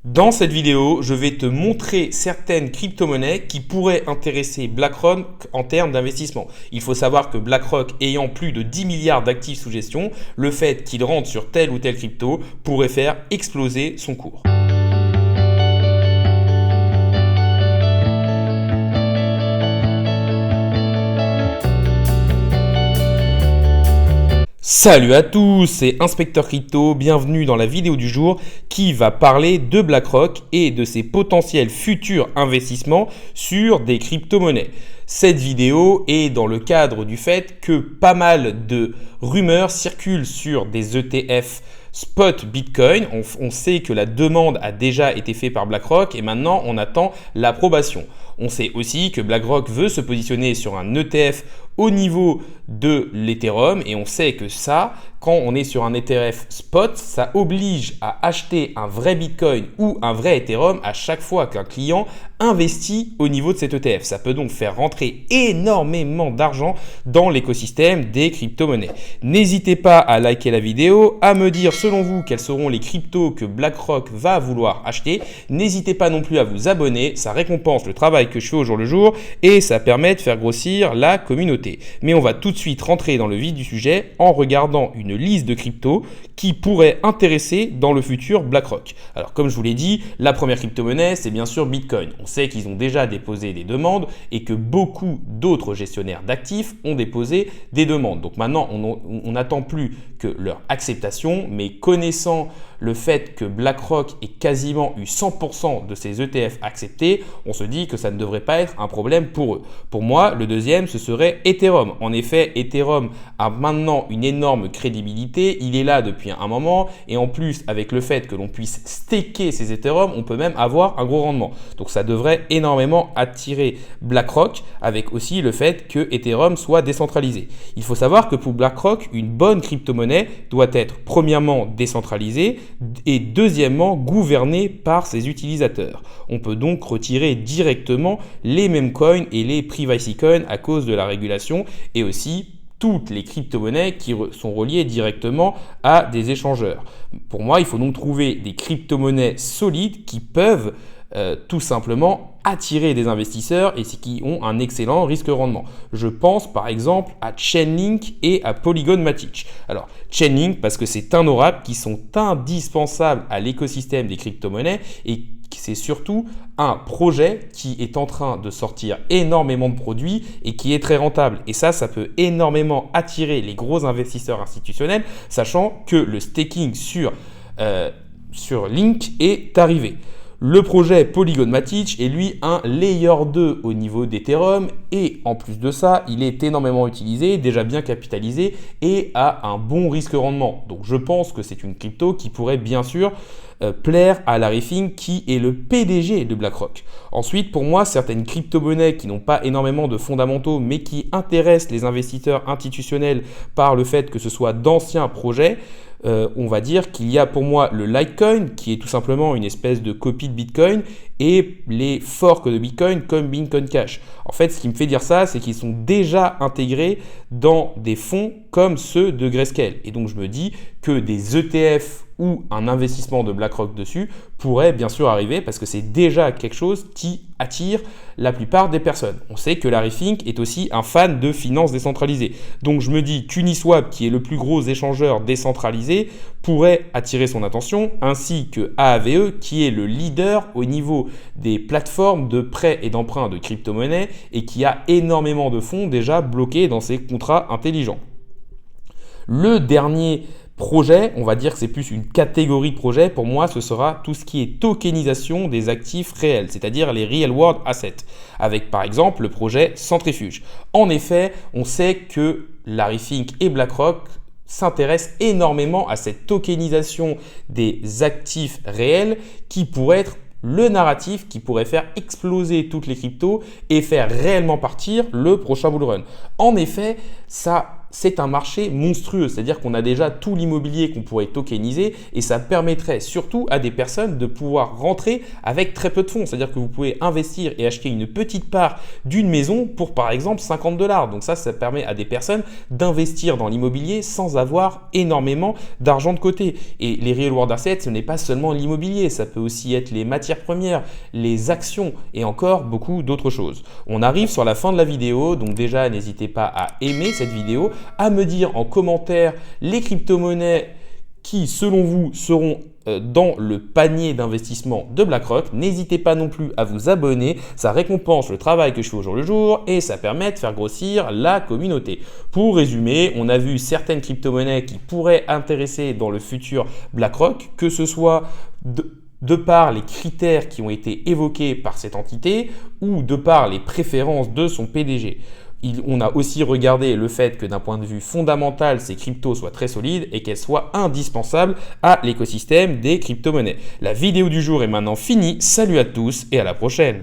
Dans cette vidéo, je vais te montrer certaines crypto-monnaies qui pourraient intéresser BlackRock en termes d'investissement. Il faut savoir que BlackRock ayant plus de 10 milliards d'actifs sous gestion, le fait qu'il rentre sur telle ou telle crypto pourrait faire exploser son cours. Salut à tous, c'est Inspecteur Crypto, bienvenue dans la vidéo du jour qui va parler de BlackRock et de ses potentiels futurs investissements sur des crypto-monnaies. Cette vidéo est dans le cadre du fait que pas mal de rumeurs circulent sur des ETF spot Bitcoin. On sait que la demande a déjà été faite par BlackRock et maintenant on attend l'approbation. On sait aussi que BlackRock veut se positionner sur un ETF au niveau de l'Ethereum et on sait que ça, quand on est sur un ETF spot, ça oblige à acheter un vrai Bitcoin ou un vrai Ethereum à chaque fois qu'un client investit au niveau de cet ETF. Ça peut donc faire rentrer énormément d'argent dans l'écosystème des crypto-monnaies. N'hésitez pas à liker la vidéo, à me dire selon vous quels seront les cryptos que BlackRock va vouloir acheter. N'hésitez pas non plus à vous abonner, ça récompense le travail que je fais au jour le jour et ça permet de faire grossir la communauté. Mais on va tout de suite rentrer dans le vif du sujet en regardant une liste de cryptos qui pourraient intéresser dans le futur BlackRock. Alors comme je vous l'ai dit, la première crypto-monnaie c'est bien sûr Bitcoin. On sait qu'ils ont déjà déposé des demandes et que beaucoup d'autres gestionnaires d'actifs ont déposé des demandes. Donc maintenant on n'attend plus que leur acceptation, mais connaissant le fait que BlackRock ait quasiment eu 100% de ses ETF acceptés, on se dit que ça ne devrait pas être un problème pour eux. Pour moi, le deuxième, ce serait Ethereum. En effet, Ethereum a maintenant une énorme crédibilité, il est là depuis un moment et en plus, avec le fait que l'on puisse staker ces Ethereum, on peut même avoir un gros rendement. Donc ça devrait énormément attirer BlackRock avec aussi le fait que Ethereum soit décentralisé. Il faut savoir que pour BlackRock, une bonne crypto-monnaie doit être premièrement décentralisée et deuxièmement gouvernée par ses utilisateurs. On peut donc retirer directement les mêmes coins et les privacy coins à cause de la régulation et aussi toutes les crypto-monnaies qui sont reliées directement à des échangeurs. Pour moi, il faut donc trouver des crypto-monnaies solides qui peuvent tout simplement attirer des investisseurs et qui ont un excellent risque-rendement. Je pense par exemple à Chainlink et à Polygon Matic. Alors Chainlink parce que c'est un oracle qui sont indispensables à l'écosystème des crypto-monnaies et c'est surtout un projet qui est en train de sortir énormément de produits et qui est très rentable. Et ça peut énormément attirer les gros investisseurs institutionnels, sachant que le staking sur Link est arrivé. Le projet Polygon Matic est lui un layer 2 au niveau d'Ethereum et en plus de ça, il est énormément utilisé, déjà bien capitalisé et a un bon risque-rendement. Donc je pense que c'est une crypto qui pourrait bien sûr plaire à Larry Fink qui est le PDG de BlackRock. Ensuite, pour moi, certaines crypto-monnaies qui n'ont pas énormément de fondamentaux mais qui intéressent les investisseurs institutionnels par le fait que ce soit d'anciens projets, on va dire qu'il y a pour moi le Litecoin qui est tout simplement une espèce de copie de Bitcoin et les forks de Bitcoin comme Bitcoin Cash. En fait, ce qui me fait dire ça, c'est qu'ils sont déjà intégrés dans des fonds comme ceux de Grayscale. Et donc, je me dis que des ETF ou un investissement de BlackRock dessus pourrait bien sûr arriver parce que c'est déjà quelque chose qui attire la plupart des personnes. On sait que Larry Fink est aussi un fan de finances décentralisées. Donc je me dis qu'Uniswap, qui est le plus gros échangeur décentralisé, pourrait attirer son attention, ainsi que Aave, qui est le leader au niveau des plateformes de prêt et d'emprunt de crypto-monnaies et qui a énormément de fonds déjà bloqués dans ses contrats intelligents. Le dernier projet, on va dire que c'est plus une catégorie de projet, pour moi ce sera tout ce qui est tokenisation des actifs réels, c'est-à-dire les real world assets, avec par exemple le projet Centrifuge. En effet, on sait que Larry Fink et BlackRock s'intéressent énormément à cette tokenisation des actifs réels qui pourrait être le narratif qui pourrait faire exploser toutes les cryptos et faire réellement partir le prochain bull run. En effet, ça c'est un marché monstrueux, c'est-à-dire qu'on a déjà tout l'immobilier qu'on pourrait tokeniser et ça permettrait surtout à des personnes de pouvoir rentrer avec très peu de fonds, c'est-à-dire que vous pouvez investir et acheter une petite part d'une maison pour par exemple 50 $. Donc ça permet à des personnes d'investir dans l'immobilier sans avoir énormément d'argent de côté. Et les real world assets, ce n'est pas seulement l'immobilier, ça peut aussi être les matières premières, les actions et encore beaucoup d'autres choses. On arrive sur la fin de la vidéo, donc déjà n'hésitez pas à aimer cette vidéo, à me dire en commentaire les crypto-monnaies qui, selon vous, seront dans le panier d'investissement de BlackRock. N'hésitez pas non plus à vous abonner, ça récompense le travail que je fais au jour le jour et ça permet de faire grossir la communauté. Pour résumer, on a vu certaines crypto-monnaies qui pourraient intéresser dans le futur BlackRock, que ce soit de par les critères qui ont été évoqués par cette entité ou de par les préférences de son PDG. On a aussi regardé le fait que d'un point de vue fondamental, ces cryptos soient très solides et qu'elles soient indispensables à l'écosystème des crypto-monnaies. La vidéo du jour est maintenant finie. Salut à tous et à la prochaine.